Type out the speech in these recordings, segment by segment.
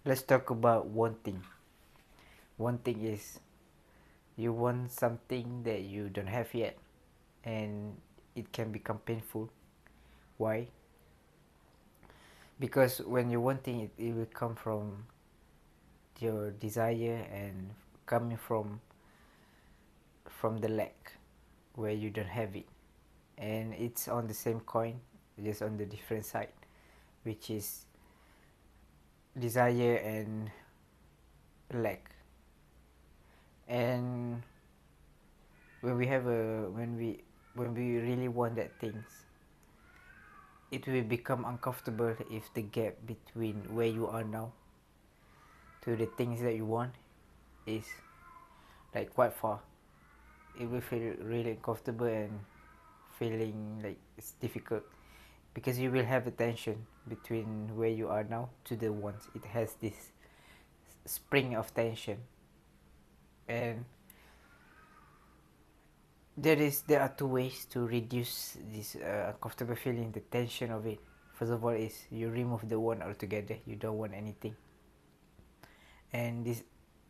Let's talk about wanting. Wanting is you want something that you don't have yet, and it can become painful. Why? Because when you're wanting it, it will come from your desire and coming from the lack where you don't have it, and it's on the same coin, just on the different side, which is desire and lack. And when we really want that things, it will become uncomfortable if the gap between where you are now to the things that you want is like quite far. It will feel really uncomfortable and feeling like it's difficult because you will have a tension between where you are now to the wants. It has this spring of tension, and there are two ways to reduce this uncomfortable feeling, the tension of it. First of all, is you remove the want altogether. You don't want anything, and this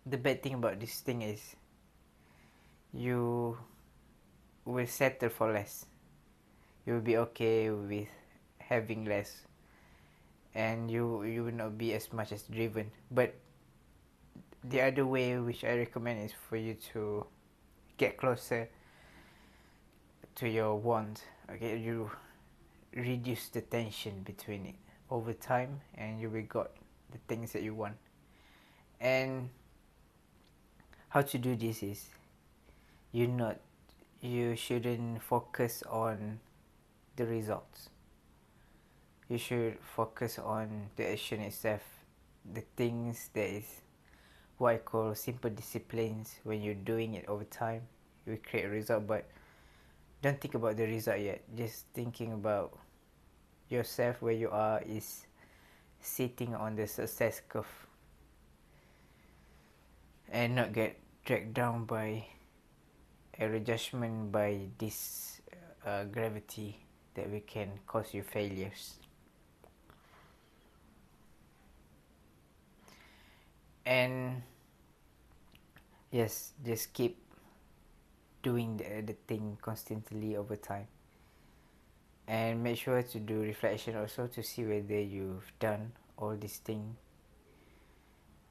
the bad thing about this thing is you will settle for less. You will be okay with having less, and you will not be as much as driven. But the other way which I recommend is for you to get closer to your want. Okay, you reduce the tension between it over time, and you will got the things that you want. And how to do this is you shouldn't focus on the results. You should focus on the action itself, the things that is what I call simple disciplines. When you're doing it over time, you will create a result. But don't think about the result yet. Just thinking about yourself where you are is sitting on the success curve and not get dragged down by error judgment by this gravity that we can cause you failures. And yes, just keep doing the thing constantly over time, and make sure to do reflection also to see whether you've done all these things,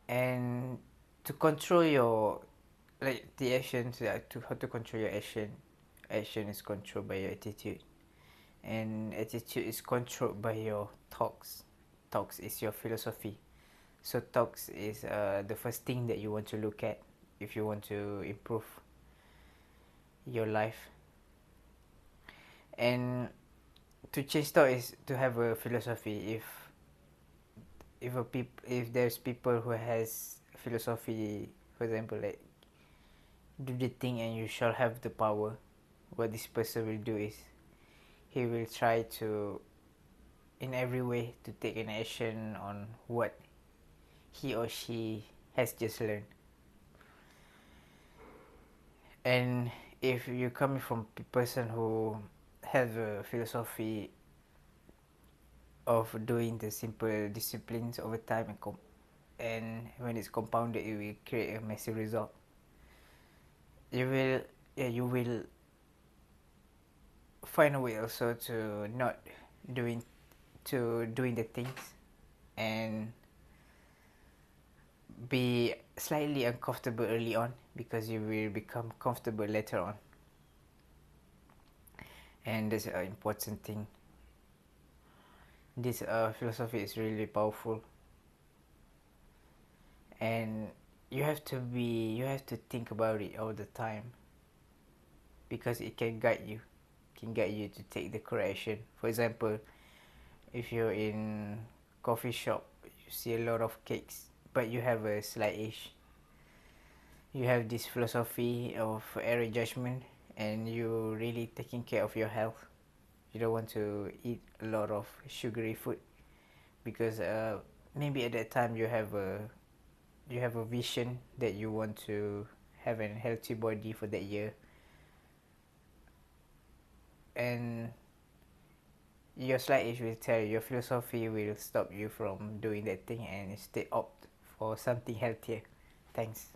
and to control your like the actions, to how to control your action is controlled by your attitude, and attitude is controlled by your talks is your philosophy. So talks is the first thing that you want to look at if you want to improve your life. And to change thought is to have a philosophy. If there's people who has philosophy, for example, like do the thing and you shall have the power, what this person will do is he will try to in every way to take an action on what he or she has just learned. And if you're coming from a person who has a philosophy of doing the simple disciplines over time, and when it's compounded it will create a massive result, you will find a way also to not doing doing the things and be slightly uncomfortable early on, because you will become comfortable later on. And that's an important thing. This philosophy is really powerful, and you have to think about it all the time, because it can guide you to take the correct action. For example, if you're in coffee shop, you see a lot of cakes, but you have a slight age. You have this philosophy of error judgment, and you really taking care of your health. You don't want to eat a lot of sugary food, because maybe at that time you have a vision that you want to have a healthy body for that year, and your slight age will tell you, your philosophy will stop you from doing that thing and instead opt for something healthier. Thanks.